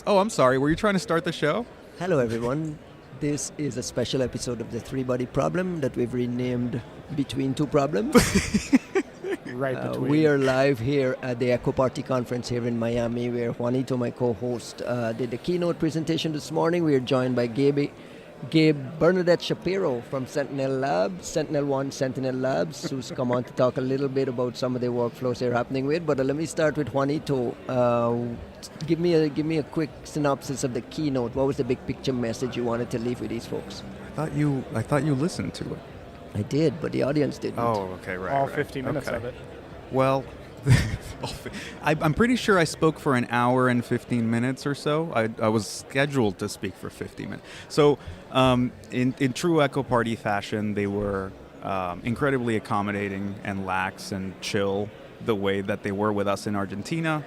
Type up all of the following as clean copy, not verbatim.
this. Oh, I'm sorry. Were you trying to start the show? Hello, everyone. This is a special episode of the Three-Body Problem that we've renamed Between Two Problems. Right between. We are live here at the Ekoparty conference here in Miami, where Juanito, my co-host, did the keynote presentation this morning. We are joined by Gabe Bernadett-Shapiro from SentinelLabs, SentinelLabs, who's come on to talk a little bit about some of the workflows they're happening with. But let me start with Juanito. Give me a quick synopsis of the keynote. What was the big picture message you wanted to leave with these folks? I thought you listened to it. I did, but the audience didn't. Oh, okay, right. All right. 50 minutes okay. of it. Well, I'm pretty sure I spoke for an hour and 15 minutes or so. I was scheduled to speak for 50 minutes. So in true Ekoparty fashion, they were incredibly accommodating and lax and chill the way that they were with us in Argentina.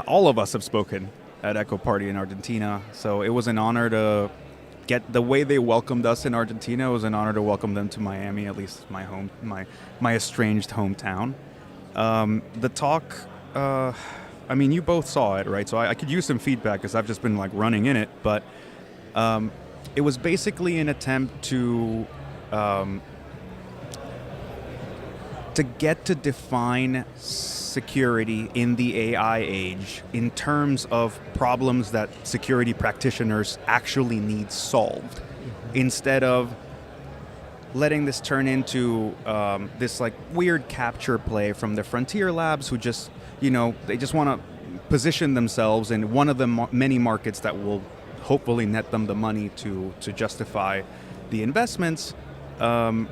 All of us have spoken at Ekoparty in Argentina, so it was an honor to get the way they welcomed us in Argentina. It was an honor to welcome them to Miami, at least my estranged hometown. The talk, I mean, you both saw it, right? So I could use some feedback because I've just been like running in it, but it was basically an attempt to get to define security in the AI age in terms of problems that security practitioners actually need solved, instead of letting this turn into this like weird capture play from the frontier labs who just, they just want to position themselves in one of the many markets that will hopefully net them the money to justify the investments, or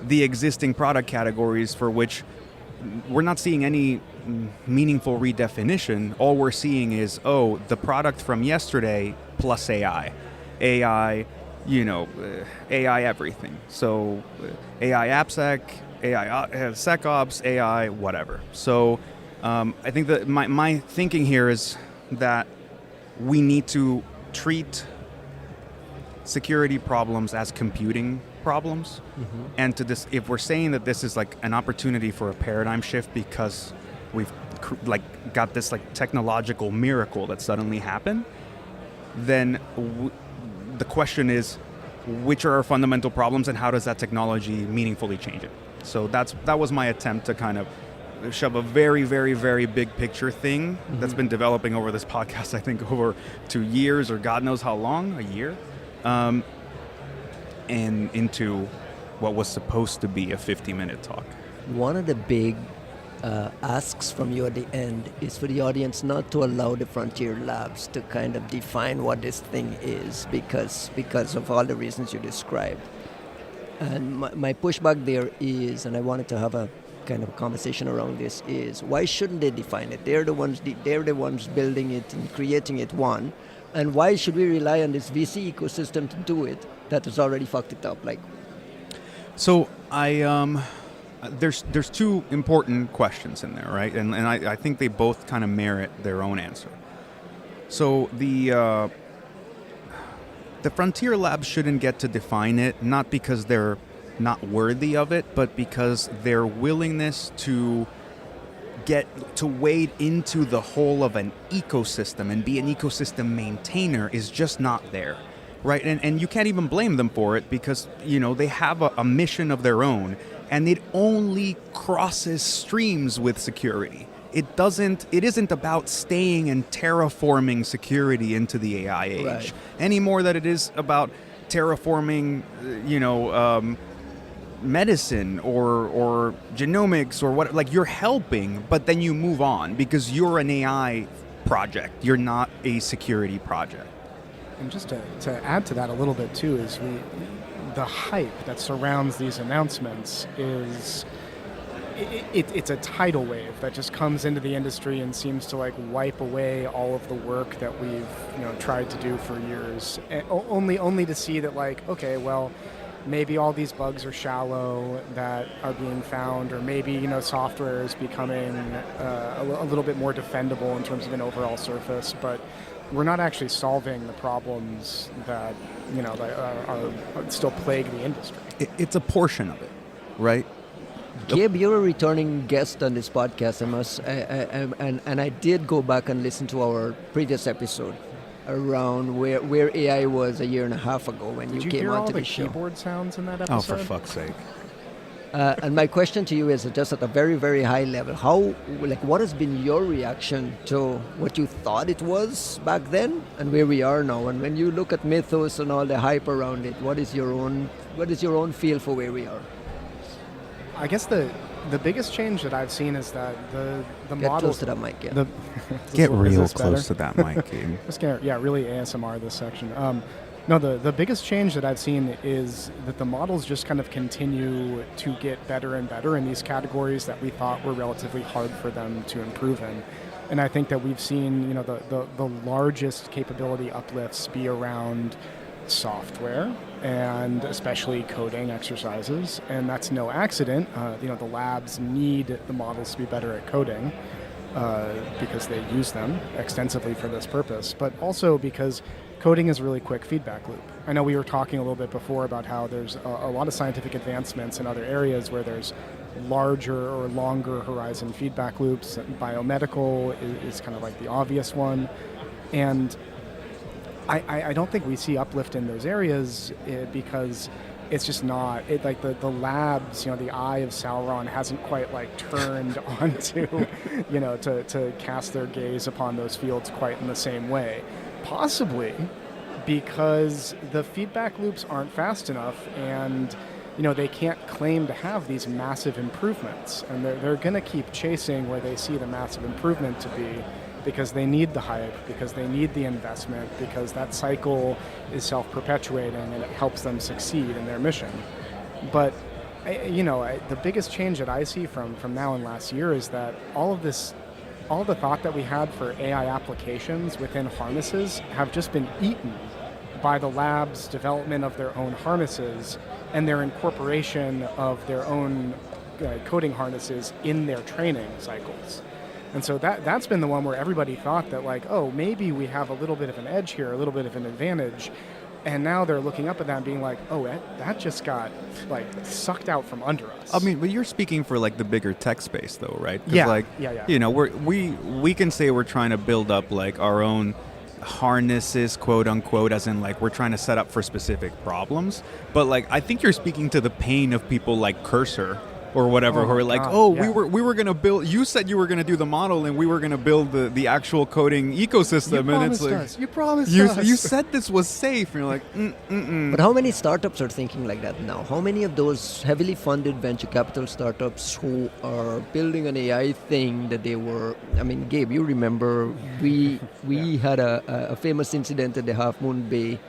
the existing product categories for which we're not seeing any meaningful redefinition. All we're seeing is, the product from yesterday plus AI. AI everything. So AI AppSec, AI SecOps, AI whatever. So I think that my thinking here is that we need to treat security problems as computing problems, and if we're saying that this is like an opportunity for a paradigm shift because we've got this like technological miracle that suddenly happened, then the question is, which are our fundamental problems and how does that technology meaningfully change it? So that was my attempt to kind of shove a very, very, very big picture thing that's been developing over this podcast, I think over 2 years or God knows how long, a year, and into what was supposed to be a 50-minute talk. One of the big asks from you at the end is for the audience not to allow the frontier labs to kind of define what this thing is because of all the reasons you described. And my pushback there is, and I wanted to have a kind of conversation around this, is why shouldn't they define it? They're the ones building it and creating it, one. And why should we rely on this VC ecosystem to do it that has already fucked it up? So there's two important questions in there, right? And I think they both kind of merit their own answer. So the frontier labs shouldn't get to define it, not because they're not worthy of it, but because their willingness to get to wade into the whole of an ecosystem and be an ecosystem maintainer is just not there, right? And you can't even blame them for it because, they have a mission of their own, and it only crosses streams with security. It isn't about staying and terraforming security into the AI age, right, any more than it is about terraforming, medicine or genomics or what. Like, you're helping, but then you move on because you're an AI project. You're not a security project. And just to add to that a little bit too, is the hype that surrounds these announcements is it's a tidal wave that just comes into the industry and seems to wipe away all of the work that we've tried to do for years, only to see that okay, well, maybe all these bugs are shallow that are being found, or maybe software is becoming a little bit more defendable in terms of an overall surface, but we're not actually solving the problems that that are still plague the industry. It's a portion of it, right? Gabe, you're a returning guest on this podcast. And I did go back and listen to our previous episode around where AI was a year and a half ago when you came onto the show. Did you hear all the keyboard sounds in that episode? Oh, for fuck's sake. And my question to you is just at a very, very high level. What has been your reaction to what you thought it was back then and where we are now? And when you look at Mythos and all the hype around it, what is your own feel for where we are? I guess the biggest change that I've seen is that the Get model. close to that mic, yeah. Get real this close better? to that mic, Gabe. Just really ASMR this section. No, the biggest change that I've seen is that the models just kind of continue to get better and better in these categories that we thought were relatively hard for them to improve in. And I think that we've seen, the largest capability uplifts be around software and especially coding exercises. And that's no accident. The labs need the models to be better at coding because they use them extensively for this purpose, but also because coding is a really quick feedback loop. I know we were talking a little bit before about how there's a lot of scientific advancements in other areas where there's larger or longer horizon feedback loops. Biomedical is kind of like the obvious one. And I don't think we see uplift in those areas because it's just not, the labs, the eye of Sauron hasn't quite turned onto, to cast their gaze upon those fields quite in the same way. Possibly because the feedback loops aren't fast enough and they can't claim to have these massive improvements, and they're going to keep chasing where they see the massive improvement to be because they need the hype, because they need the investment, because that cycle is self-perpetuating and it helps them succeed in their mission. But the biggest change that I see from now and last year is that all the thought that we had for AI applications within harnesses have just been eaten by the lab's development of their own harnesses and their incorporation of their own coding harnesses in their training cycles. And so that's been the one where everybody thought that maybe we have a little bit of an edge here, a little bit of an advantage. And now they're looking up at that and being like, oh, that just got sucked out from under us. I mean, but you're speaking for the bigger tech space, though, right? Yeah. We can say we're trying to build up our own harnesses, quote unquote, as in we're trying to set up for specific problems. But I think you're speaking to the pain of people like Cursor or whatever, who are we were going to build, you said you were going to do the model and we were going to build the actual coding ecosystem. You promised us. You said this was safe. And you're like, But how many startups are thinking like that now? How many of those heavily funded venture capital startups who are building an AI thing that they were, Gabe, you remember we had a famous incident at the Half Moon Bay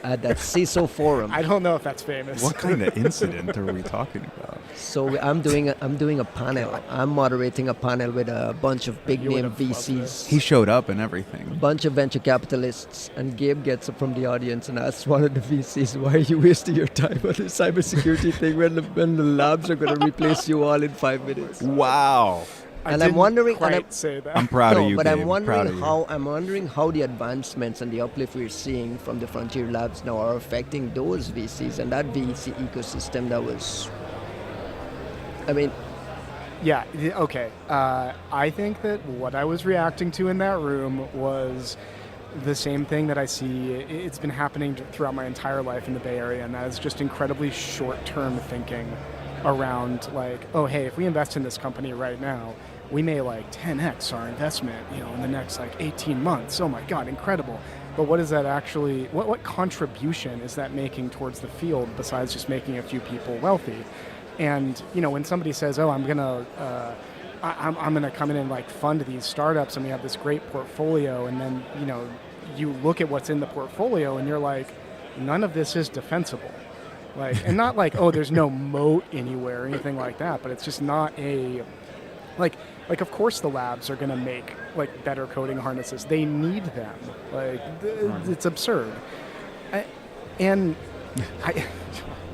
at that CISO forum. I don't know if that's famous. What kind of incident are we talking about? So I'm doing a panel. I'm moderating a panel with a bunch of big name VCs. He showed up and everything. A bunch of venture capitalists, and Gabe gets up from the audience and asks one of the VCs, "Why are you wasting your time on the cybersecurity thing when the labs are going to replace you all in 5 minutes?" Wow. And I'm wondering, say that. I'm proud of you, but Gabe. I'm wondering how the advancements and the uplift we're seeing from the frontier labs now are affecting those VCs and that VC ecosystem that was. Yeah. Okay. I think that what I was reacting to in that room was the same thing that I see. It's been happening throughout my entire life in the Bay Area, and that is just incredibly short-term thinking around oh, hey, if we invest in this company right now, we may 10x our investment, in the next 18 months. Oh my God, incredible. But what is that actually, what contribution is that making towards the field besides just making a few people wealthy? And, when somebody says, oh, I'm gonna come in and fund these startups and we have this great portfolio, and then, you look at what's in the portfolio and you're like, none of this is defensible. And not oh, there's no moat anywhere or anything like that, but it's just not a, of course the labs are going to make better coding harnesses. They need them. It's absurd.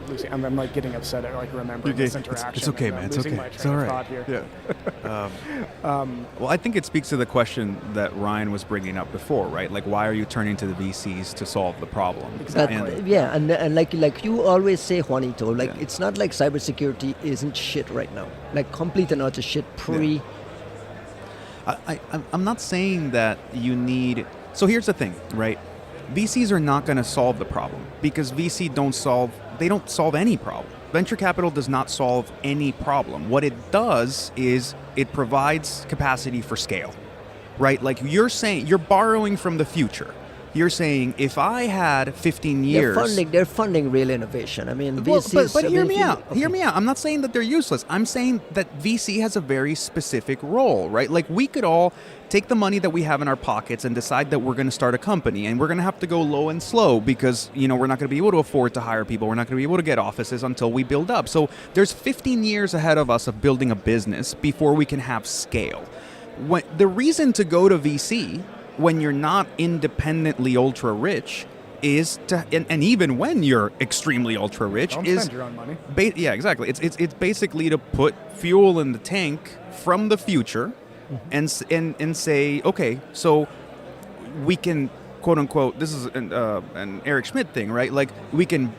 losing. I'm like getting upset at like remembering this interaction. It's okay, and, man. It's losing okay. My train It's all of right. thought here. Yeah. Well, I think it speaks to the question that Ryan was bringing up before, right? Like, why are you turning to the VCs to solve the problem? Exactly. And like you always say, Juanito, like Yeah. it's not like cybersecurity isn't shit right now. Like complete and utter shit pre. I'm not saying that you need. So here's the thing, right? VCs are not going to solve the problem because VC don't solve any problem. Venture capital does not solve any problem. What it does is it provides capacity for scale, right? Like you're saying, you're borrowing from the future. You're saying if I had 15 years, They're funding real innovation. I mean, well, VCs. but hear me out. Okay. Hear me out. I'm not saying that they're useless. I'm saying that VC has a very specific role, right? Like we could all take the money that we have in our pockets and decide that we're going to start a company, and we're going to have to go low and slow because we're not going to be able to afford to hire people. We're not going to be able to get offices until we build up. So there's 15 years ahead of us of building a business before we can have scale. The reason to go to VC when you're not independently ultra rich is to, and even when you're extremely ultra rich, Don't is spend your own money. Yeah, exactly. It's basically to put fuel in the tank from the future, and say, okay, so we can quote unquote. This is an Eric Schmidt thing, right? Like we can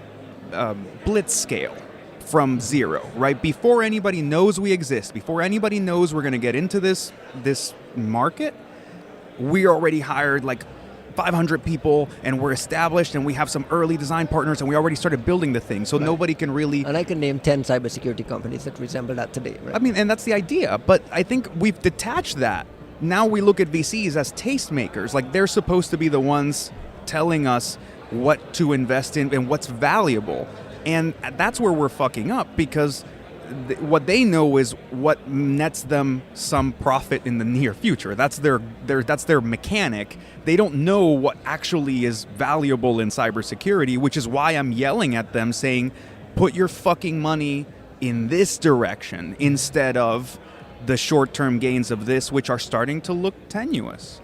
blitz scale from zero, right? Before anybody knows we exist, before anybody knows we're going to get into this market. We already hired like 500 people and we're established and we have some early design partners and we already started building the thing. So nobody can really... And I can name 10 cybersecurity companies that resemble that today, right? I mean, and that's the idea. But I think we've detached that. Now we look at VCs as tastemakers. Like they're supposed to be the ones telling us what to invest in and what's valuable. And that's where we're fucking up because what they know is what nets them some profit in the near future. That's their mechanic. They don't know what actually is valuable in cybersecurity, which is why I'm yelling at them saying, put your fucking money in this direction instead of the short-term gains of this, which are starting to look tenuous.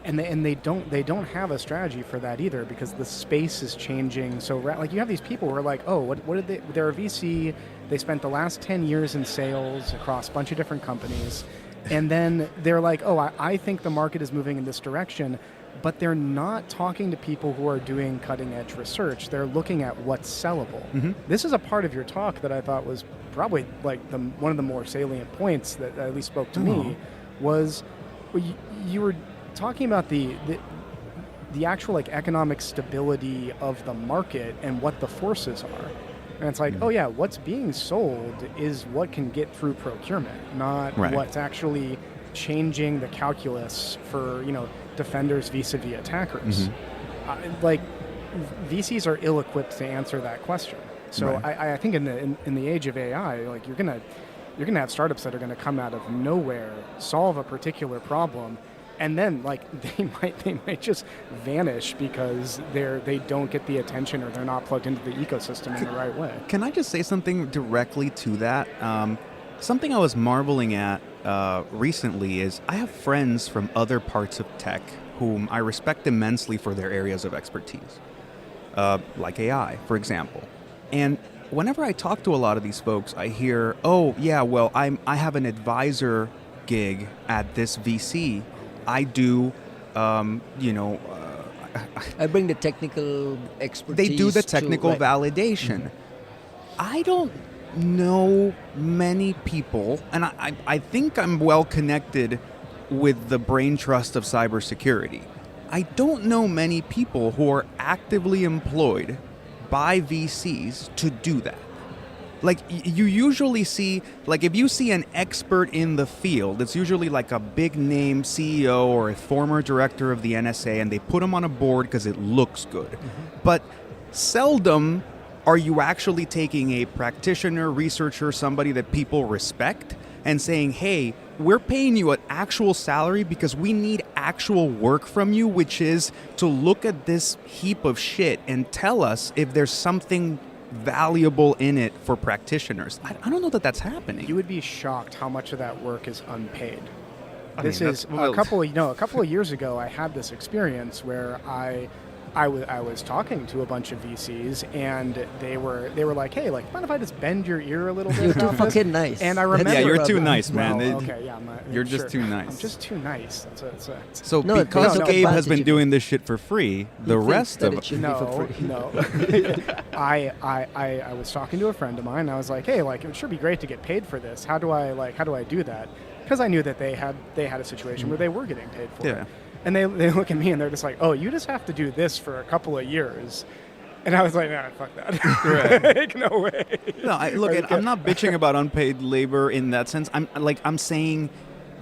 And they don't have a strategy for that either because the space is changing. So like you have these people who are like, oh, what did they? They're a VC. They spent the last 10 years in sales across a bunch of different companies, and then they're like, oh, I think the market is moving in this direction, but they're not talking to people who are doing cutting edge research. They're looking at what's sellable. Mm-hmm. This is a part of your talk that I thought was probably like one of the more salient points that at least spoke to me was you were talking about the actual like economic stability of the market and what the forces are. And it's like, oh yeah, what's being sold is what can get through procurement, not what's actually changing the calculus for, defenders vis-a-vis attackers. Mm-hmm. Like VCs are ill-equipped to answer that question. So I think in the age of AI, like you're gonna have startups that are gonna come out of nowhere, solve a particular problem, and then like they might just vanish because they don't get the attention or they're not plugged into the ecosystem in the right way. Can I just say something directly to that? Something I was marveling at recently is I have friends from other parts of tech whom I respect immensely for their areas of expertise, like AI, for example. And whenever I talk to a lot of these folks, I hear, oh yeah, well I have an advisor gig at this VC. I do, I bring the technical expertise. They do the technical validation. Mm-hmm. I don't know many people, and I think I'm well connected with the brain trust of cybersecurity. I don't know many people who are actively employed by VCs to do that. Like, you usually see, like, if you see an expert in the field, it's usually like a big name CEO or a former director of the NSA, and they put them on a board because it looks good. Mm-hmm. But seldom are you actually taking a practitioner, researcher, somebody that people respect, and saying, hey, we're paying you an actual salary because we need actual work from you, which is to look at this heap of shit and tell us if there's something valuable in it for practitioners. I don't know that that's happening. You would be shocked how much of that work is unpaid. A couple of years ago, I had this experience where I I was talking to a bunch of VCs, and they were like, hey, like, mind if I just bend your ear a little bit? You're too about this? fucking nice. And I remember, Yeah, you're too problem. nice, man. Well, okay, yeah, You're just too nice. I'm just too nice. So No, because no, Gabe has advantage been you- doing this shit for free, the He thinks rest that of it should be for free. No. I was talking to a friend of mine, and I was like, hey, like, it would sure be great to get paid for this. How do I do that? Because I knew that they had a situation where they were getting paid for Yeah. it. And they look at me and they're just like, oh, you just have to do this for a couple of years. And I was like, nah, fuck that. Right. Like, no way. No, I'm not bitching about unpaid labor in that sense. I'm saying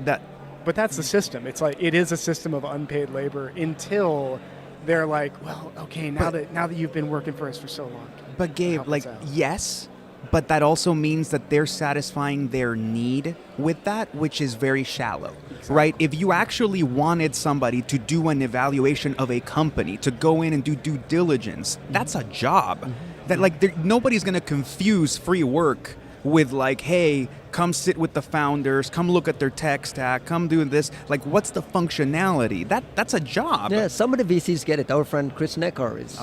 that. But that's the system. It's like, it is a system of unpaid labor until they're like, well, okay, now that you've been working for us for so long. But Gabe, help like, us out. yes, but that also means that they're satisfying their need with that, which is very shallow, right? If you actually wanted somebody to do an evaluation of a company, to go in and do due diligence, that's a job. That, like, nobody's going to confuse free work with, like, hey, come sit with the founders, come look at their tech stack, come do this. Like, what's the functionality? That's a job. Yeah, some of the VCs get it. Our friend Chris Neckar is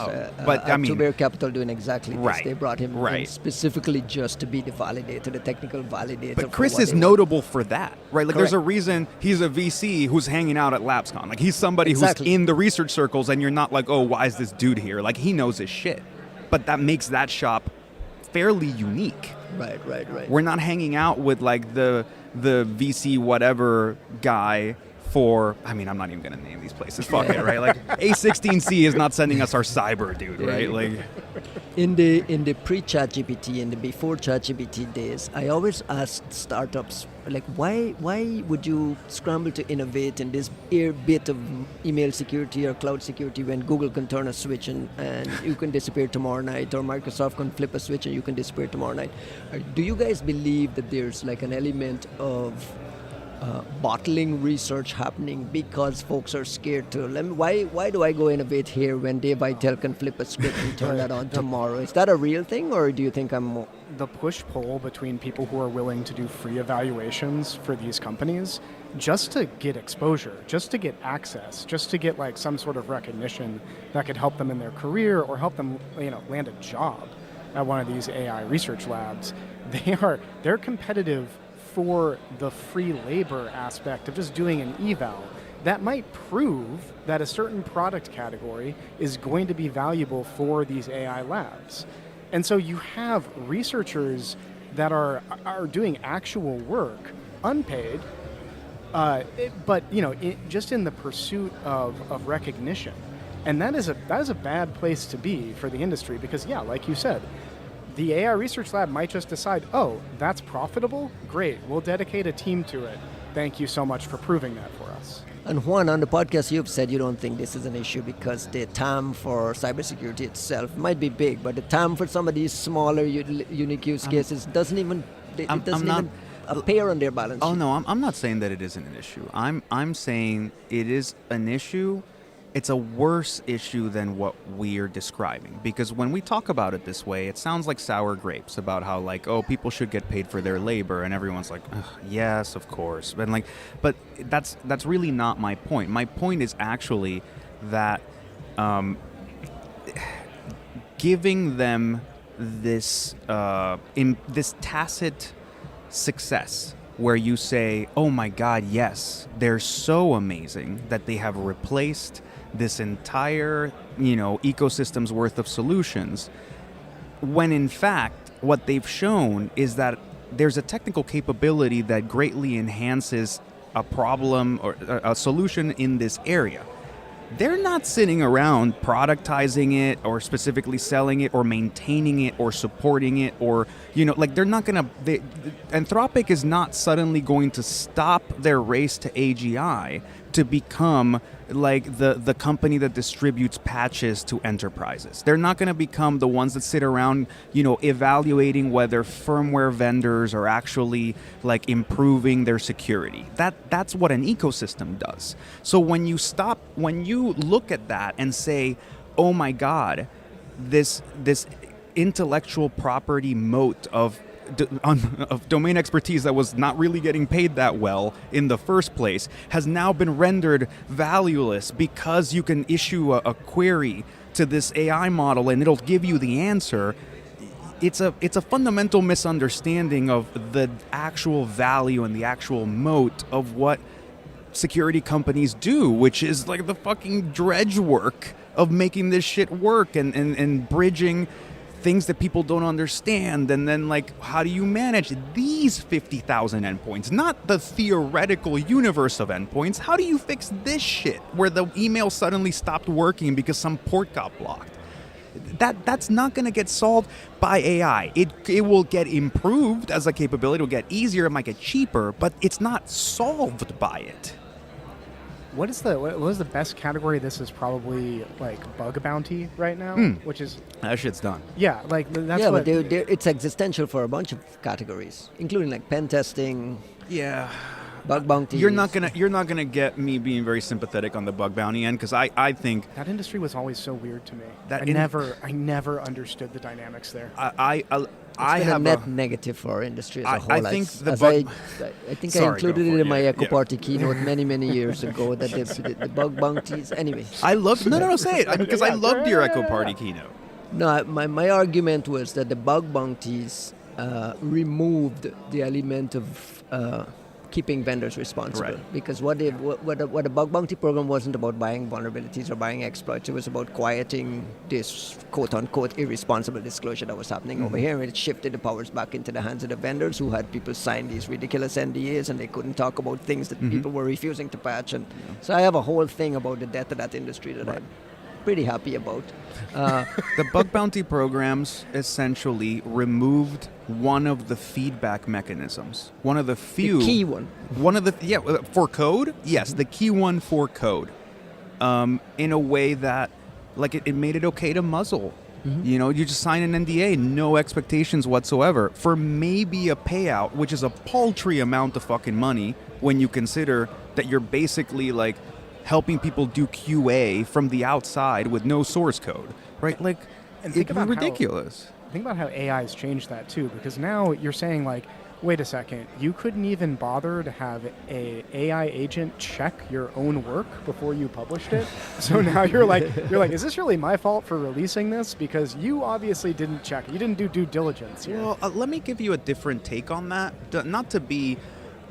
but, I mean- Two Bear Capital doing exactly this. Right, They brought him in right. specifically just to be the validator, the technical validator. But for Chris what is they want. notable for that, right? Like, there's a Correct. reason he's a VC who's hanging out at LabsCon. Like, he's somebody Exactly. who's in the research circles, and you're not like, oh, why is this dude here? Like, he knows his shit. But that makes that shop fairly unique. Right. We're not hanging out with, like, the VC whatever guy for, I mean, I'm not even going to name these places. Fuck it, right? Like, A16C is not sending us our cyber dude, right? Like, In the pre-ChatGPT and the before ChatGPT days, I always asked startups, like, why would you scramble to innovate in this bit of email security or cloud security when Google can turn a switch and you can disappear tomorrow night, or Microsoft can flip a switch and you can disappear tomorrow night? Do you guys believe that there's like an element of bottling research happening because folks are scared to? Why do I go innovate here when Dave Vitale can flip a script and turn that on tomorrow? Is that a real thing, or do you think I'm more? The push-pull between people who are willing to do free evaluations for these companies just to get exposure, just to get access, just to get like some sort of recognition that could help them in their career or help them, land a job at one of these AI research labs. They're competitive for the free labor aspect of just doing an eval. That might prove that a certain product category is going to be valuable for these AI labs. And so you have researchers that are doing actual work, unpaid, but just in the pursuit of recognition. And that is a bad place to be for the industry, because like you said, the AI research lab might just decide, oh, that's profitable? Great, we'll dedicate a team to it. Thank you so much for proving that for us. And Juan, on the podcast, you've said you don't think this is an issue because the TAM for cybersecurity itself might be big, but the TAM for some of these smaller unique use cases doesn't even appear on their balance oh sheet. no, I'm not saying that it isn't an issue. I'm saying it is an issue. It's a worse issue than what we're describing, because when we talk about it this way, it sounds like sour grapes about how, like, oh, people should get paid for their labor, and everyone's like, yes, of course. But that's really not my point. My point is actually that giving them this this tacit success, where you say, oh my God, yes, they're so amazing that they have replaced this entire, ecosystem's worth of solutions, when in fact, what they've shown is that there's a technical capability that greatly enhances a problem or a solution in this area. They're not sitting around productizing it or specifically selling it or maintaining it or supporting it, or, they're not going to... Anthropic is not suddenly going to stop their race to AGI to become like the company that distributes patches to enterprises. They're not going to become the ones that sit around, evaluating whether firmware vendors are actually like improving their security. That's what an ecosystem does. So when you look at that and say, oh my God, this intellectual property moat of domain expertise that was not really getting paid that well in the first place has now been rendered valueless because you can issue a query to this AI model and it'll give you the answer. It's a fundamental misunderstanding of the actual value and the actual moat of what security companies do, which is like the fucking dredge work of making this shit work and bridging things that people don't understand. And then, like, how do you manage these 50,000 endpoints, not the theoretical universe of endpoints? How do you fix this shit where the email suddenly stopped working because some port got blocked? That's not going to get solved by AI. It will get improved as a capability. It will get easier. It might get cheaper, but it's not solved by it. What is the best category? This is probably like bug bounty right now, which is That shit's done. yeah, like that's yeah, what. but it's existential for a bunch of categories, including like pen testing, Yeah. bug bounties. You're not gonna get me being very sympathetic on the bug bounty end, because I think That industry was always so weird to me. That I never understood the dynamics there. I It's been have a net a, negative for our industry as I- a whole. I think As- the as bug- I think I Sorry, included go for it it. in my Yeah, Ekoparty keynote many years ago that the bug bounties. Anyway, I love no say it, because I Yeah, loved your yeah, yeah, Ekoparty keynote. no, my argument was that the bug bounties removed the element of keeping vendors responsible. Right. Because what a bug bounty program wasn't about buying vulnerabilities or buying exploits. It was about quieting this quote-unquote irresponsible disclosure that was happening over here. And it shifted the powers back into the hands of the vendors, who had people sign these ridiculous NDAs and they couldn't talk about things that people were refusing to patch. And so I have a whole thing about the death of that industry that I'm pretty happy about. The bug bounty programs essentially removed one of the feedback mechanisms. One of the few. The key one. One of the for code. Yes, the key one for code. In a way that, like, it made it okay to muzzle. You know, you just sign an NDA, no expectations whatsoever, for maybe a payout, which is a paltry amount of fucking money when you consider that you're basically like helping people do QA from the outside with no source code, right? Like, And think it's about ridiculous. Think about how AI has changed that too, because now you're saying like, wait a second, you couldn't even bother to have a AI agent check your own work before you published it. So now you're like, is this really my fault for releasing this? Because you obviously didn't check. You didn't do due diligence here. Well, let me give you a different take on that.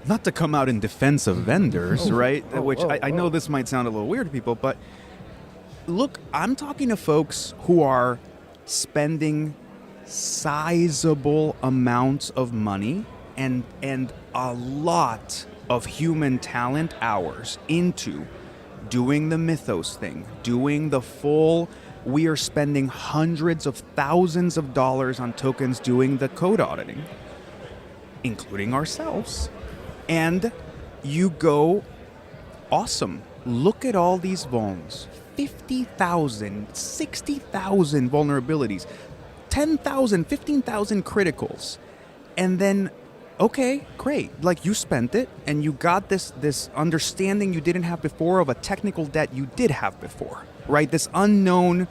Not to come out in defense of vendors, right? I know this might sound a little weird to people, but look, I'm talking to folks who are spending sizable amounts of money and a lot of human talent hours into doing the mythos thing, doing the full. We are spending hundreds of thousands of dollars on tokens doing the code auditing, including ourselves. And you go, awesome, look at all these vulns. 50,000, 60,000 vulnerabilities, 10,000, 15,000 criticals. And then, okay, great. Like, you spent it and you got this understanding you didn't have before of a technical debt you did have before, right? This known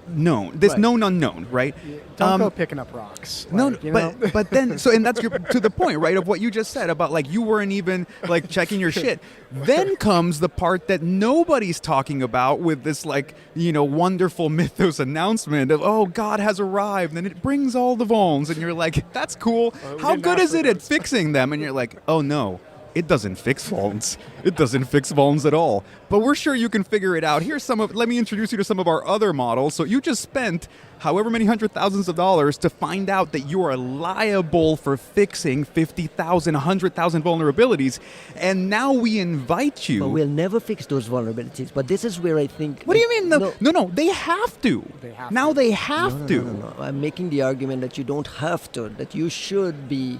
unknown, right? Don't go picking up rocks. No, like, you know? but then and that's to the point, right, of what you just said about, like, you weren't even like checking your shit. Then comes the part that nobody's talking about with this, like, wonderful mythos announcement of, oh, God has arrived, and it brings all the vulns, and you're like, that's cool. How good is it at fixing them? And you're like, oh no. It doesn't fix vulns. It doesn't fix vulns at all. But we're sure you can figure it out. Let me introduce you to some of our other models. So you just spent however many hundred thousands of dollars to find out that you are liable for fixing 50,000, 100,000 vulnerabilities. And now we invite you. But we'll never fix those vulnerabilities. But this is where I think... What do you mean? No, they have to. They have now to. they have to. No. I'm making the argument that you don't have to, that you should be...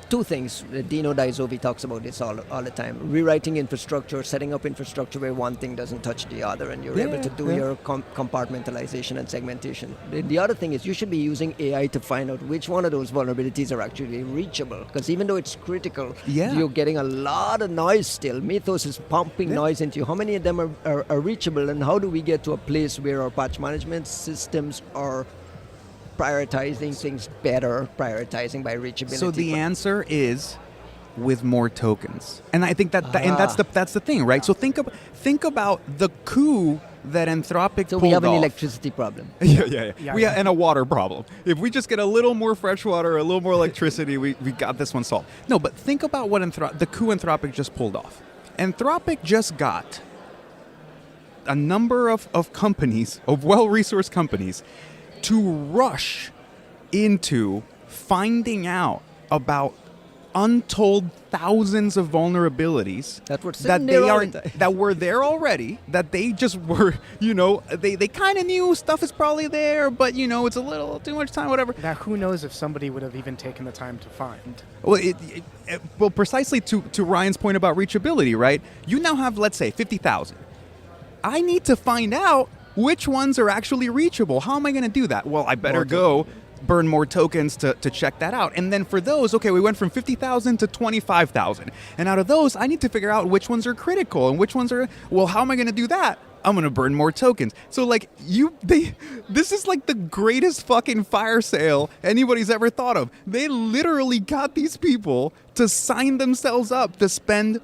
Two things. Dino Daizovi talks about this all the time. Rewriting infrastructure, setting up infrastructure where one thing doesn't touch the other, and you're able to do your compartmentalization and segmentation. The other thing is you should be using AI to find out which one of those vulnerabilities are actually reachable. Because even though it's critical, you're getting a lot of noise still. Mythos is pumping noise into you. How many of them are reachable, and how do we get to a place where our patch management systems are prioritizing things better, prioritizing by reachability? So the answer is with more tokens, and I think and that's the thing, right? So think about the coup that Anthropic So pulled we have an off. electricity problem. Yeah, and a water problem. If we just get a little more fresh water, a little more electricity, we got this one solved. No, but think about what the coup Anthropic just pulled off. Anthropic just got a number of companies, of well-resourced companies, to rush into finding out about untold thousands of vulnerabilities That were sitting there all the time. that were there already, that they just were, they kind of knew stuff is probably there, but it's a little too much time, whatever. Now, who knows if somebody would have even taken the time to find? Well, precisely to Ryan's point about reachability, right? You now have, let's say, 50,000. I need to find out which ones are actually reachable. How am I going to do that? Well, I better go burn more tokens to check that out. And then for those, okay, we went from 50,000 to 25,000. And out of those, I need to figure out which ones are critical and which ones are, well, how am I going to do that? I'm going to burn more tokens. So like this is like the greatest fucking fire sale anybody's ever thought of. They literally got these people to sign themselves up to spend,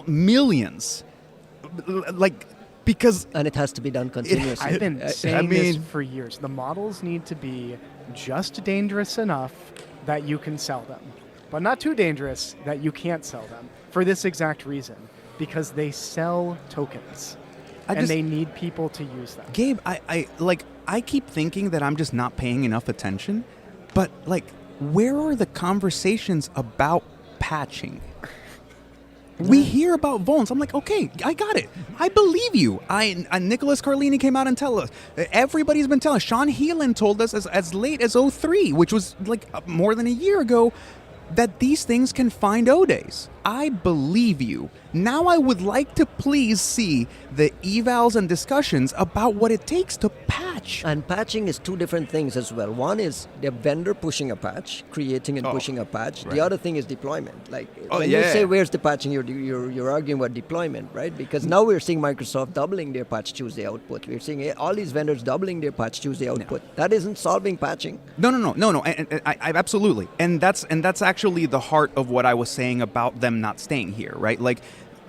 millions. Like, because... And it has to be done continuously. I've been saying this for years. The models need to be just dangerous enough that you can sell them, but not too dangerous that you can't sell them, for this exact reason, because they sell tokens, and they need people to use them. Gabe, I keep thinking that I'm just not paying enough attention, but like, where are the conversations about patching? We hear about Vulns. I'm like, okay, I got it. I believe you. Nicholas Carlini came out and tell us. Everybody's been telling us. Sean Heelan told us as late as 03, which was like more than a year ago, that these things can find O-days. I believe you. Now I would like to please see the evals and discussions about what it takes to patch. And patching is two different things as well. One is the vendor pushing a patch, creating and pushing a patch. Right. The other thing is deployment. Like when you say where's the patching, you're arguing about deployment, right? Because now we're seeing Microsoft doubling their patch Tuesday output. We're seeing all these vendors doubling their patch Tuesday output. No. That isn't solving patching. No. I absolutely. And that's actually the heart of what I was saying about them not staying here, right? Like,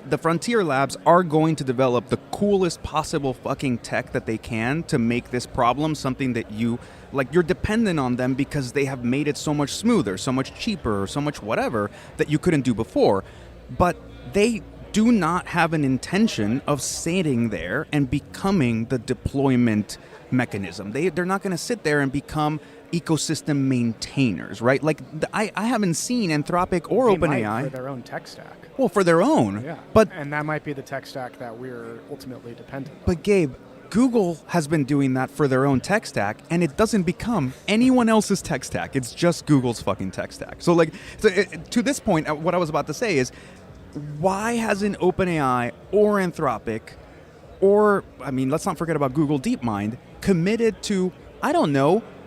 the Frontier Labs are going to develop the coolest possible fucking tech that they can to make this problem something that you're dependent on them because they have made it so much smoother, so much cheaper, so much whatever that you couldn't do before. But they do not have an intention of sitting there and becoming the deployment mechanism. They're not going to sit there and become ecosystem maintainers, right? Like, I haven't seen Anthropic or OpenAI for their own tech stack. Well, for their own. Yeah. But and that might be the tech stack that we're ultimately dependent on. But Gabe, Google has been doing that for their own tech stack, and it doesn't become anyone else's tech stack. It's just Google's fucking tech stack. So to this point, what I was about to say is, why hasn't OpenAI or Anthropic, or, let's not forget about Google DeepMind, committed to,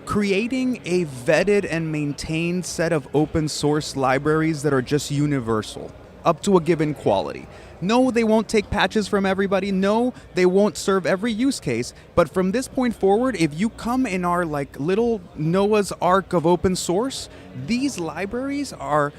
creating a vetted and maintained set of open source libraries that are just universal, up to a given quality? No, they won't take patches from everybody. No, they won't serve every use case. But from this point forward, if you come in our little Noah's Ark of open source, these libraries are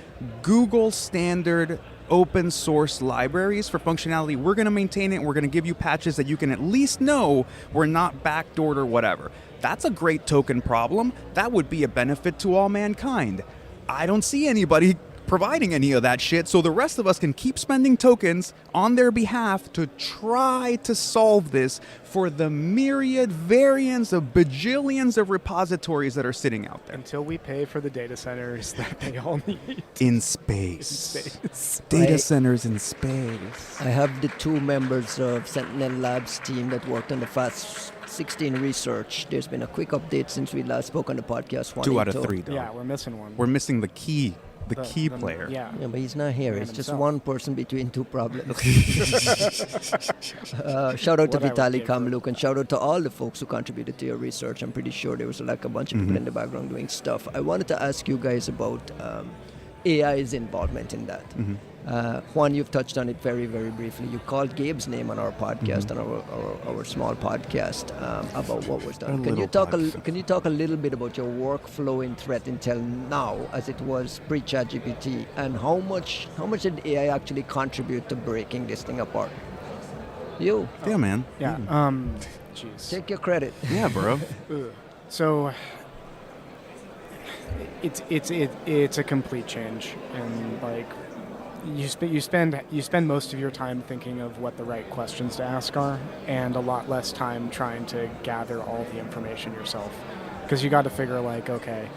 Google standard open source libraries for functionality. We're going to maintain it. We're going to give you patches that you can at least know we're not backdoored or whatever. That's a great token problem. That would be a benefit to all mankind. I don't see anybody providing any of that shit, so the rest of us can keep spending tokens on their behalf to try to solve this for the myriad variants of bajillions of repositories that are sitting out there. Until we pay for the data centers that they all need. In space. Data centers in space. I have the two members of SentinelLabs team that worked on the FAST 16 research. There's been a quick update since we last spoke on the podcast. 2 out of 3, though. Yeah, we're missing one. We're missing the key player. Yeah, but he's not here. It's just one person between two problems. Shout out to Vitaly Kamluk, and shout out to all the folks who contributed to your research. I'm pretty sure there was a bunch of people in the background doing stuff. I wanted to ask you guys about AI's involvement in that. Juan, you've touched on it very, very briefly. You called Gabe's name on our podcast, on our small podcast, about what was done. Can you talk a little bit about your workflow in threat intel now, as it was pre-ChatGPT, and how much did AI actually contribute to breaking this thing apart? You. Yeah, man. Yeah. Jeez. Take your credit. Yeah, bro. So it's a complete change, and like you spend most of your time thinking of what the right questions to ask are, and a lot less time trying to gather all the information yourself, because you got to figure like, okay,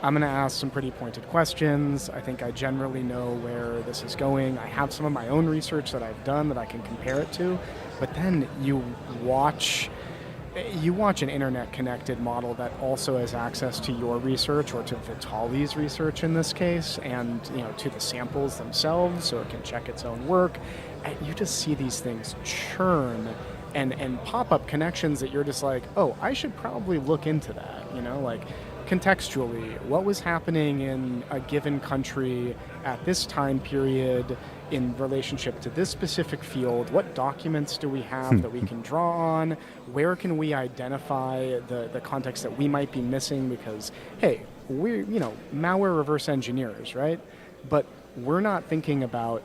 I'm going to ask some pretty pointed questions. I think I generally know where this is going. I have some of my own research that I've done that I can compare it to, but then you watch an internet-connected model that also has access to your research, or to Vitaly's research in this case, and to the samples themselves, so it can check its own work. And you just see these things churn and pop up connections that you're just like, oh, I should probably look into that. Like contextually, what was happening in a given country at this time period in relationship to this specific field? What documents do we have that we can draw on? Where can we identify the context that we might be missing? Because, hey, we're, malware reverse engineers, right? But we're not thinking about,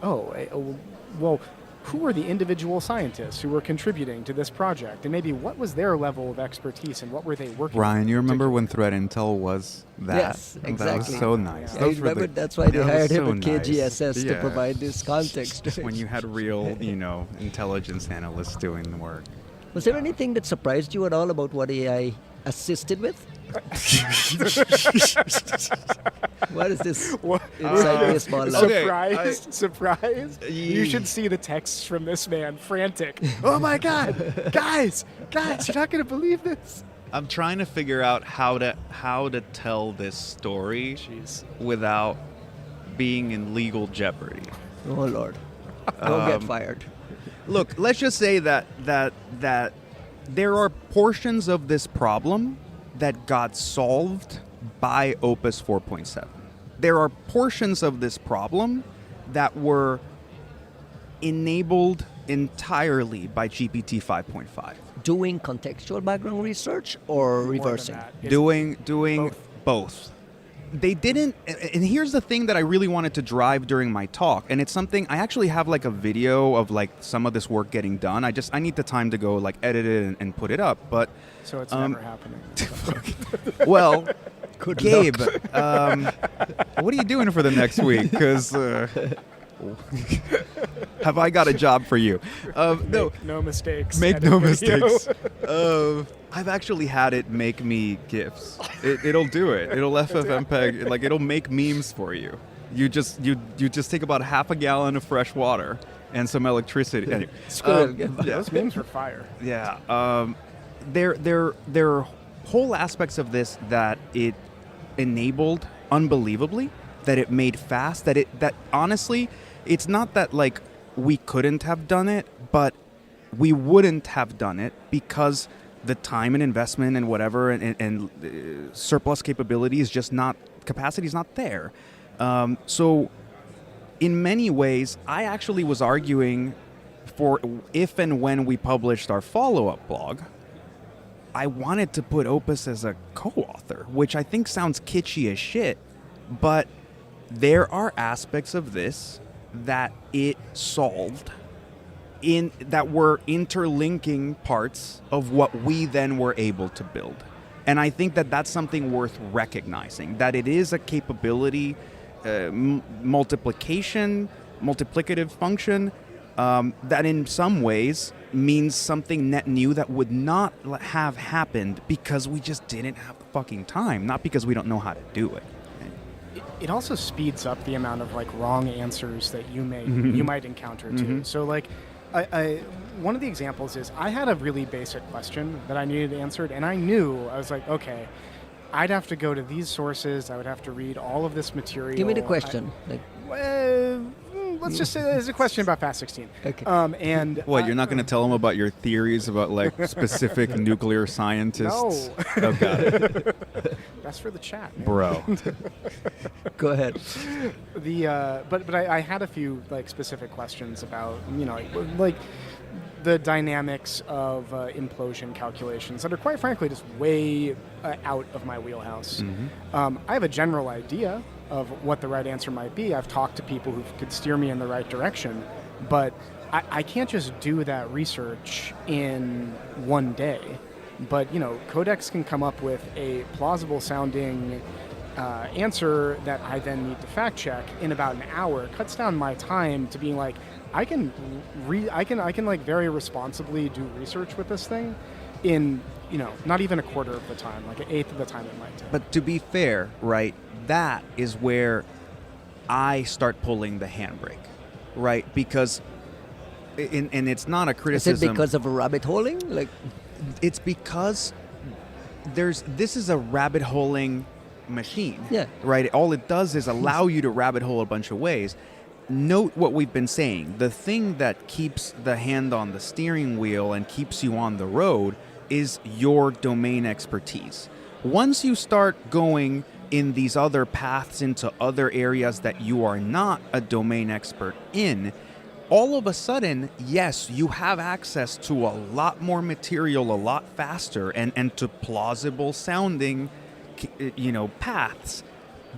well, who are the individual scientists who were contributing to this project? And maybe what was their level of expertise and what were they working on? Ryan, you remember when Threat Intel was that? Yes, exactly. That was so nice. Yeah. Those I were remember that's why they hired him at nice. KGSS to provide this context. Just when you had real, intelligence analysts doing the work. Was there anything that surprised you at all about what AI assisted with? What is this inside baseball? Surprised? You should see the texts from this man, frantic. Oh my God, guys, you're not gonna believe this. I'm trying to figure out how to tell this story without being in legal jeopardy. Oh Lord, don't get fired. Look, let's just say that there are portions of this problem that got solved by Opus 4.7. There are portions of this problem that were enabled entirely by GPT 5.5. Doing contextual background research or reversing? Doing both. They didn't, and here's the thing that I really wanted to drive during my talk, and it's something, I actually have like a video of like some of this work getting done. I need the time to go like edit it and put it up, but... So it's never happening. Well, Good Gabe, luck. What are you doing for the next week? Because have I got a job for you? Make no mistakes. Make no video. mistakes. I've actually had it make me GIFs. It'll do it. It'll FFmpeg. Like it'll make memes for you. You just take about half a gallon of fresh water and some electricity. Anyway, those memes are fire. Yeah. There are whole aspects of this that it enabled unbelievably, that it made fast, that honestly, it's not that like we couldn't have done it, but we wouldn't have done it because the time and investment and whatever and surplus capability is just not, capacity is not there. So in many ways, I actually was arguing for if and when we published our follow-up blog, I wanted to put Opus as a co-author, which I think sounds kitschy as shit, but there are aspects of this that it solved that were interlinking parts of what we then were able to build. And I think that that's something worth recognizing, that it is a capability, multiplicative function, that in some ways means something net new that would not have happened because we just didn't have the fucking time, not because we don't know how to do it. It also speeds up the amount of like wrong answers that you might encounter too. So like, one of the examples is I had a really basic question that I needed answered, and I was like, okay, I'd have to go to these sources. I would have to read all of this material. Give me the question. Let's just say there's a question about FAST16. Okay. And what, you're not going to tell them about your theories about like specific nuclear scientists? No. Oh, got it. That's for the chat, man. Bro. Go ahead. But I had a few like specific questions about like the dynamics of implosion calculations that are quite frankly just way out of my wheelhouse. I have a general idea of what the right answer might be. I've talked to people who could steer me in the right direction, but I can't just do that research in one day. But, Codex can come up with a plausible sounding answer that I then need to fact check in about an hour. It cuts down my time to being like, I can like very responsibly do research with this thing in, not even a quarter of the time, like an eighth of the time it might take. But to be fair, right, that is where I start pulling the handbrake, right? Because, and it's not a criticism. Is it because of a rabbit holing? Like, it's because this is a rabbit holing machine, yeah, right? All it does is allow you to rabbit hole a bunch of ways. Note what we've been saying. The thing that keeps the hand on the steering wheel and keeps you on the road is your domain expertise. Once you start going in these other paths into other areas that you are not a domain expert in, all of a sudden, yes, you have access to a lot more material a lot faster and to plausible sounding, paths,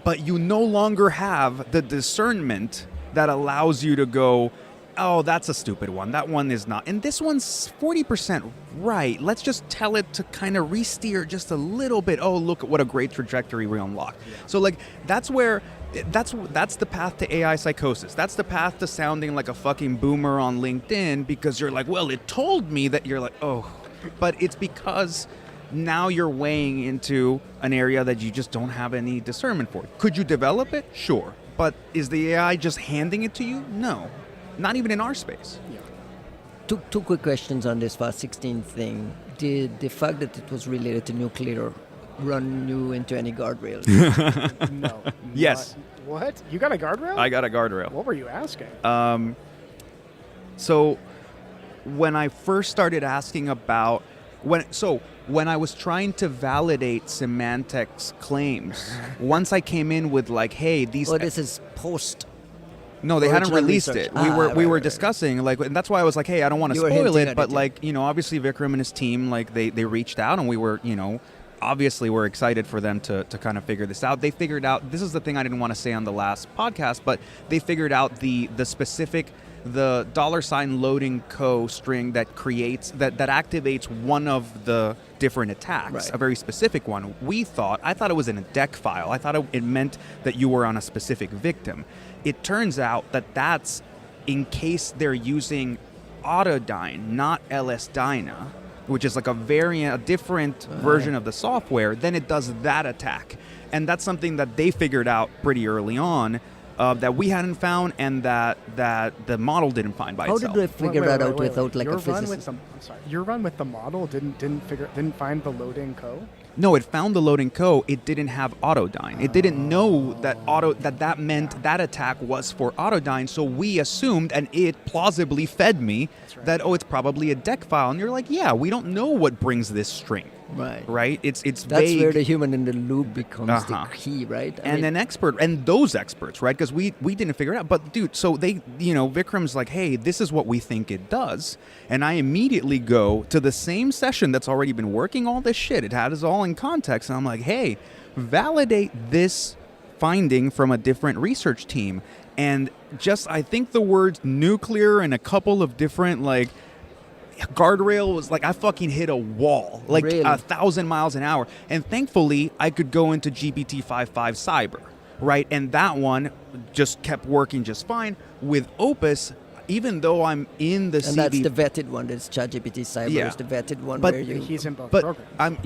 but you no longer have the discernment that allows you to go, oh, that's a stupid one. That one is not. And this one's 40% right. Let's just tell it to kind of re-steer just a little bit. Oh, look at what a great trajectory we unlocked. Yeah. So like that's the path to AI psychosis. That's the path to sounding like a fucking boomer on LinkedIn because you're like, well, it told me that. You're like, oh. But it's because now you're weighing into an area that you just don't have any discernment for. Could you develop it? Sure. But is the AI just handing it to you? No. Not even in our space. Yeah. Two quick questions on this FAST16 thing. Did the fact that it was related to nuclear run you into any guardrails? No. Yes. What? You got a guardrail? I got a guardrail. What were you asking? So when I first started asking about when I was trying to validate Symantec's claims, once I came in with like, hey, these. Oh, this is post. No, they hadn't released research. it. We were discussing like, and that's why I was like, hey, I don't want to spoil it, but like, obviously Vikram and his team, like they reached out and we were, obviously we're excited for them to kind of figure this out. They figured out, this is the thing I didn't want to say on the last podcast, but they figured out the specific, the $ loading co string that creates, that activates one of the different attacks, right. A very specific one. I thought it was in a deck file. I thought it meant that you were on a specific victim. It turns out that that's in case they're using Autodyne, not LS-Dyna, which is like a different version of the software, then it does that attack. And that's something that they figured out pretty early on that we hadn't found and that the model didn't find by itself. How did they figure that out without like a physicist? Your run with the model didn't find the loading co? No, it found the loading co. It didn't have Autodyne. It didn't know that that meant that attack was for Autodyne. So we assumed, and it plausibly fed me that it's probably a deck file. And you're like, yeah, we don't know what brings this string. Right. It's that's vague. Where the human in the loop becomes the key, right? An expert, and those experts, right? Because we didn't figure it out. But dude, so they, Vikram's like, hey, this is what we think it does, and I immediately go to the same session that's already been working all this shit. It had us all in context, and I'm like, hey, validate this finding from a different research team, and just I think the words nuclear and a couple of different like. Guardrail was like I fucking hit a wall like really? 1,000 miles an hour, and thankfully I could go into GPT-5.5 Cyber, right? And that one just kept working just fine. With Opus, even though I'm in the and that's the vetted one. That's ChatGPT Cyber is the vetted one. But where he's in both programs. I'm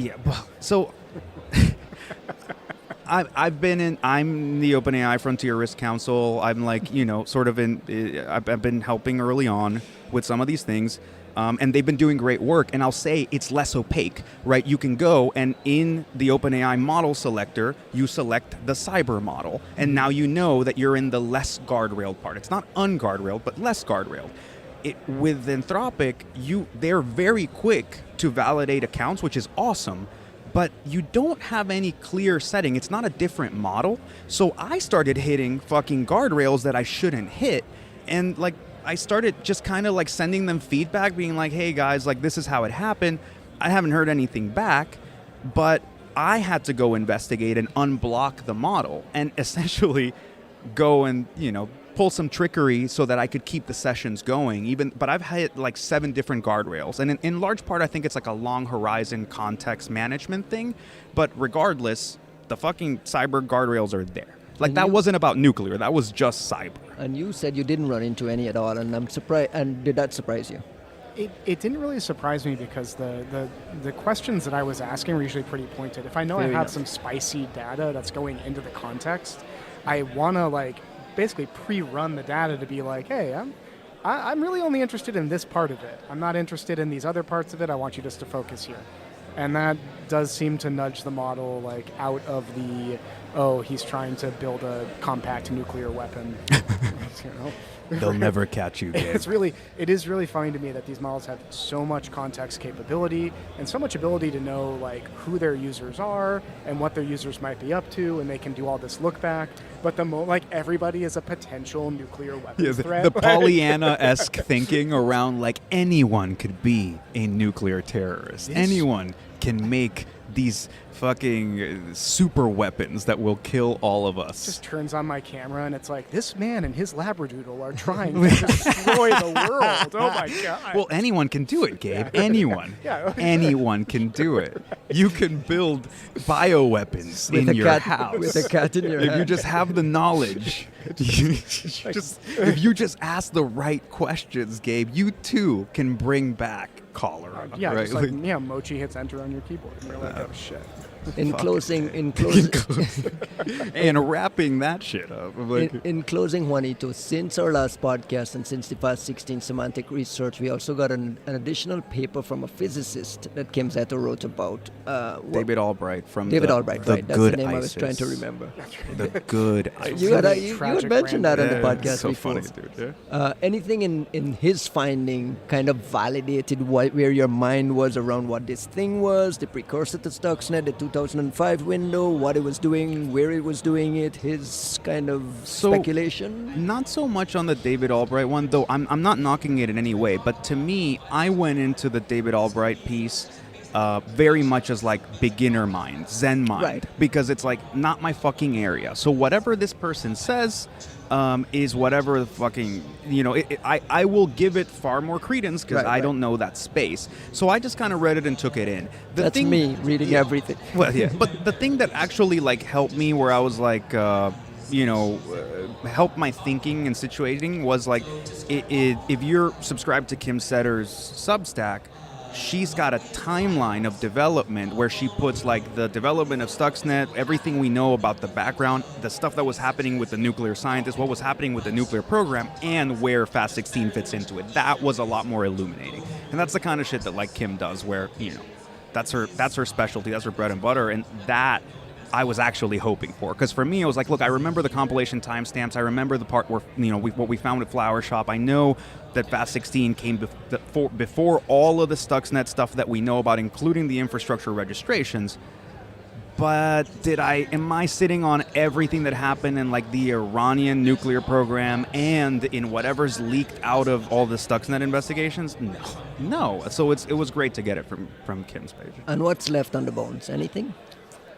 the OpenAI Frontier Risk Council. I'm like, sort of I've been helping early on with some of these things. And they've been doing great work. And I'll say it's less opaque, right? You can go and in the OpenAI model selector, you select the cyber model. And now you know that you're in the less guardrailed part. It's not unguardrailed, but less guardrailed. With Anthropic, they're very quick to validate accounts, which is awesome. But you don't have any clear setting. It's not a different model. So I started hitting fucking guardrails that I shouldn't hit. And like, I started just kind of like sending them feedback, being like, hey guys, like this is how it happened. I haven't heard anything back, but I had to go investigate and unblock the model and essentially go and, pull some trickery so that I could keep the sessions going. But I've had like 7 different guardrails, and in large part, I think it's like a long horizon context management thing. But regardless, the fucking cyber guardrails are there. Like, that wasn't about nuclear. That was just cyber. And you said you didn't run into any at all, and I'm surprised. And did that surprise you? It didn't really surprise me because the questions that I was asking were usually pretty pointed. If I know I have some spicy data that's going into the context, I want to like basically pre-run the data to be like, hey, I'm really only interested in this part of it. I'm not interested in these other parts of it. I want you just to focus here. And that does seem to nudge the model like out of the, he's trying to build a compact nuclear weapon. You know? They'll never catch you, Gabe. It is really funny to me that these models have so much context capability and so much ability to know like who their users are and what their users might be up to, and they can do all this look back. But like everybody is a potential nuclear weapons threat. The Pollyanna-esque thinking around like anyone could be a nuclear terrorist. Anyone can make these fucking super weapons that will kill all of us. Just turns on my camera and it's like, this man and his labradoodle are trying to destroy the world. Oh my god. Well, anyone can do it, Gabe. Anyone. Anyone can do it. You can build bioweapons in your house. With a cat in your If hand. you just have the knowledge. If you just ask the right questions, Gabe, you too can bring back cholera. Yeah, right? just like, Mochi hits enter on your keyboard and you're like, oh shit. In closing, and wrapping that shit up. in closing, Juanito, since our last podcast and since the past 16 semantic research, we also got an additional paper from a physicist that Kim Zetter wrote about. David Albright from David the Albright, the right? That's good the name ISIS. I was trying to remember. The good ISIS. You had mentioned that on the podcast so before. funny, dude. Yeah. Anything in his finding kind of validated where your mind was around what this thing was, the precursor to Stuxnet, the 2005 window, what it was doing, where it was doing it, his kind of speculation? Not so much on the David Albright one, though I'm not knocking it in any way, but to me, I went into the David Albright piece very much as like beginner mind, Zen mind, right. Because it's like not my fucking area. So whatever this person says is whatever the fucking, I will give it far more credence because I don't know that space. So I just kind of read it and took it in. That's me reading everything. Well, yeah. But the thing that actually like helped me where I was like, help my thinking and situating was like, if you're subscribed to Kim Zetter's Substack, she's got a timeline of development where she puts like the development of Stuxnet, everything we know about the background, the stuff that was happening with the nuclear scientists, what was happening with the nuclear program, and where FAST16 fits into it. That was a lot more illuminating. And that's the kind of shit that like Kim does where, that's her specialty, that's her bread and butter, and that I was actually hoping for. Because for me, it was like, look, I remember the compilation timestamps. I remember the part where, what we found at Flower Shop. I know that FAST16 came before all of the Stuxnet stuff that we know about, including the infrastructure registrations. But am I sitting on everything that happened in like the Iranian nuclear program and in whatever's leaked out of all the Stuxnet investigations? No. So it was great to get it from Kim's page. And what's left on the bones? Anything?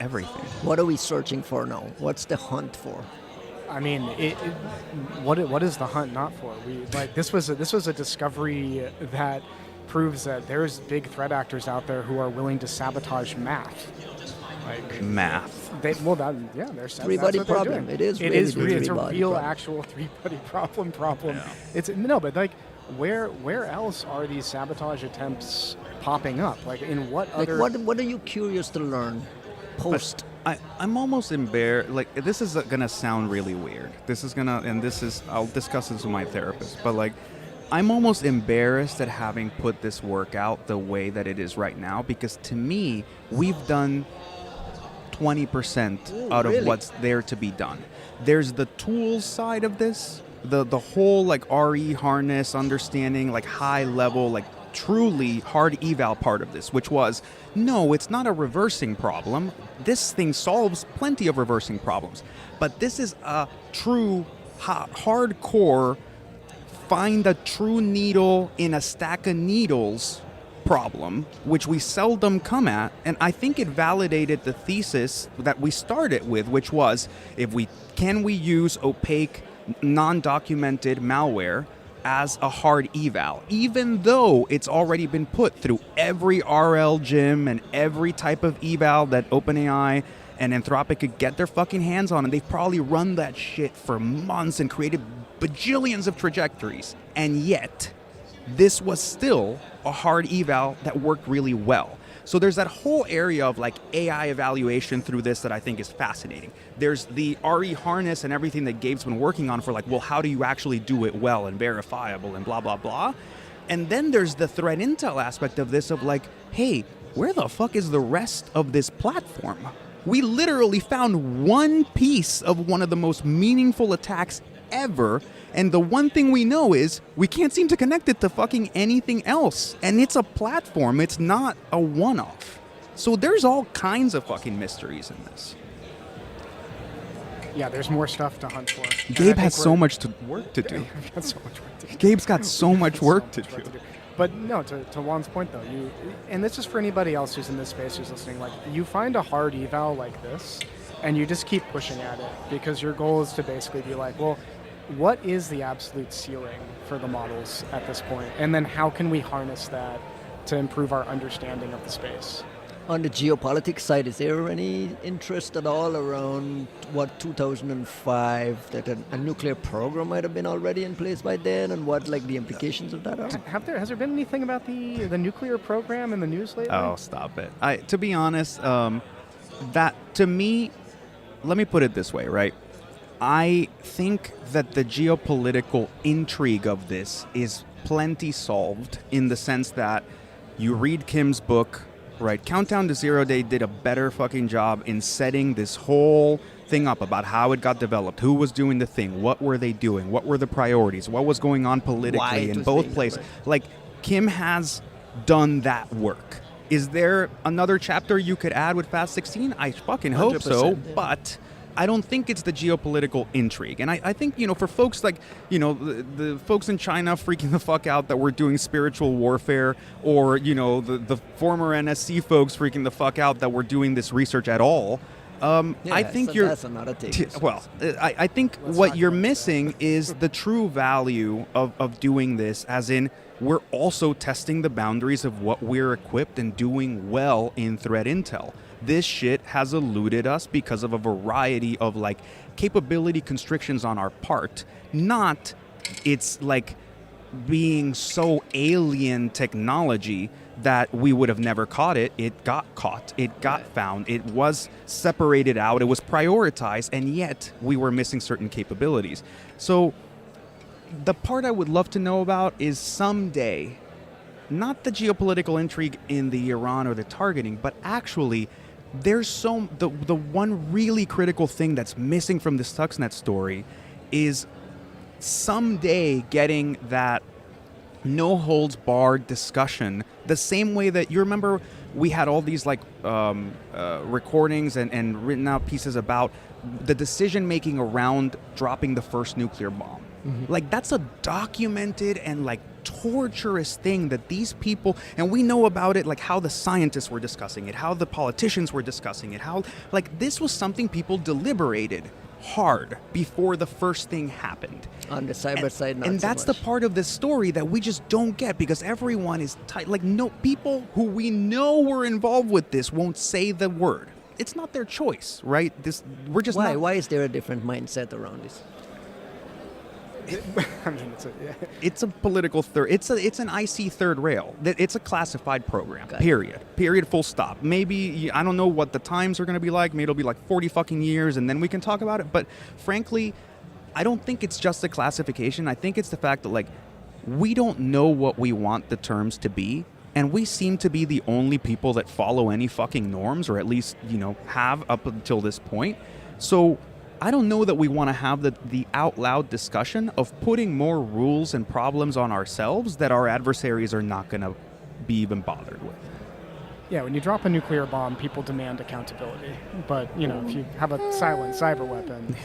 Everything. What are we searching for now? What's the hunt for? I mean, what is the hunt not for? This was a discovery that proves that there's big threat actors out there who are willing to sabotage math. Like math. They're three-body problem. It is. It's a real actual three-body problem. Yeah. But like, where else are these sabotage attempts popping up? Like, in what other? What are you curious to learn? Post. I'm almost embarrassed. Like, this is gonna sound really weird. I'll discuss this with my therapist. But like, I'm almost embarrassed at having put this work out the way that it is right now, because to me, we've done 20% out of what's there to be done. There's the tools side of this, the whole like RE harness understanding, like high level, like truly hard eval part of this, which was, no, it's not a reversing problem. This thing solves plenty of reversing problems. But this is a true hardcore find a true needle in a stack of needles problem, which we seldom come at. And I think it validated the thesis that we started with, which was, can we use opaque non-documented malware as a hard eval, even though it's already been put through every RL gym and every type of eval that OpenAI and Anthropic could get their fucking hands on, and they've probably run that shit for months and created bajillions of trajectories. And yet, this was still a hard eval that worked really well. So there's that whole area of like AI evaluation through this that I think is fascinating. There's the RE harness and everything that Gabe's been working on for like, well, how do you actually do it well and verifiable and blah, blah, blah. And then there's the threat intel aspect of this of like, hey, where the fuck is the rest of this platform? We literally found one piece of one of the most meaningful attacks ever, and the one thing we know is we can't seem to connect it to fucking anything else. And it's a platform, it's not a one-off. So there's all kinds of fucking mysteries in this. Yeah, there's more stuff to hunt for. Gabe has so much work to do. Got so much work to do. Gabe's got so much work to do. But no, to Juan's point though, and this is for anybody else who's in this space who's listening, like you find a hard eval like this, and you just keep pushing at it because your goal is to basically be like, well, what is the absolute ceiling for the models at this point? And then how can we harness that to improve our understanding of the space? On the geopolitics side, is there any interest at all around 2005 that a nuclear program might have been already in place by then, and what like the implications of that are? Has there been anything about the nuclear program in the news lately? Oh, stop it. To be honest, that to me, let me put it this way, right? I think that the geopolitical intrigue of this is plenty solved in the sense that you read Kim's book, right? Countdown to Zero Day did a better fucking job in setting this whole thing up about how it got developed, who was doing the thing, what were they doing, what were the priorities, what was going on politically in both places. Like, Kim has done that work. Is there another chapter you could add with Fast 16? I fucking hope so, yeah. But I don't think it's the geopolitical intrigue. And I think, for folks like, the folks in China freaking the fuck out that we're doing spiritual warfare, or, the former NSC folks freaking the fuck out that we're doing this research at all, I think that's another take. Well, I think what you're missing is the true value of doing this, as in we're also testing the boundaries of what we're equipped and doing well in threat intel. This shit has eluded us because of a variety of like capability constrictions on our part, not it's like being so alien technology that we would have never caught it. It got caught, it got found, it was separated out, it was prioritized, and yet we were missing certain capabilities. So the part I would love to know about is someday, not the geopolitical intrigue in the Iran or the targeting, but actually there's the one really critical thing that's missing from the Stuxnet story is someday getting that no holds barred discussion, the same way that you remember we had all these like recordings and written out pieces about the decision making around dropping the first nuclear bomb. Mm-hmm. Like, that's a documented and like torturous thing that these people, and we know about it, like how the scientists were discussing it, how the politicians were discussing it, how like this was something people deliberated hard before the first thing happened. On the cyber side, not and so that's much. the part of this story that we just don't get, because everyone is tight. Like, no, people who we know were involved with this won't say the word. It's not their choice, right? We're just why? not. Why is there a different mindset around this? I mean, It's a political third. It's an IC third rail. It's a classified program. Got it. Period. Full stop. Maybe I don't know what the times are going to be like. Maybe it'll be like 40 fucking years, and then we can talk about it. But frankly, I don't think it's just a classification. I think it's the fact that like we don't know what we want the terms to be, and we seem to be the only people that follow any fucking norms, or at least have up until this point. So I don't know that we want to have the out loud discussion of putting more rules and problems on ourselves that our adversaries are not going to be even bothered with. Yeah, when you drop a nuclear bomb, people demand accountability. But, if you have a silent cyber weapon,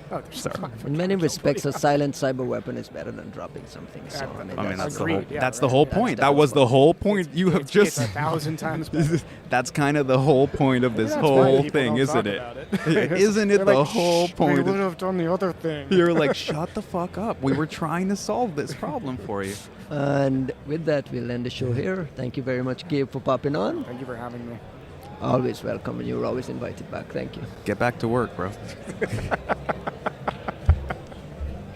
Oh, there's Sorry. 500 In many kills. respects, a silent cyber weapon is better than dropping something. So, I mean, I mean, that's Agreed, yeah, the right. whole That's point. the That whole was the point. whole point. You have It's just 1,000 times better. that's kind of the whole point of this Maybe that's why whole people thing, don't isn't talk it? about it. Isn't it They're the like, whole "Shh, point? We would have done the other thing. You're like, shut the fuck up. We were trying to solve this problem for you. And with that, we'll end the show here. Thank you very much, Gabe, for popping on. Thank you for having me. Always welcome, and you're always invited back. Thank you. Get back to work, bro.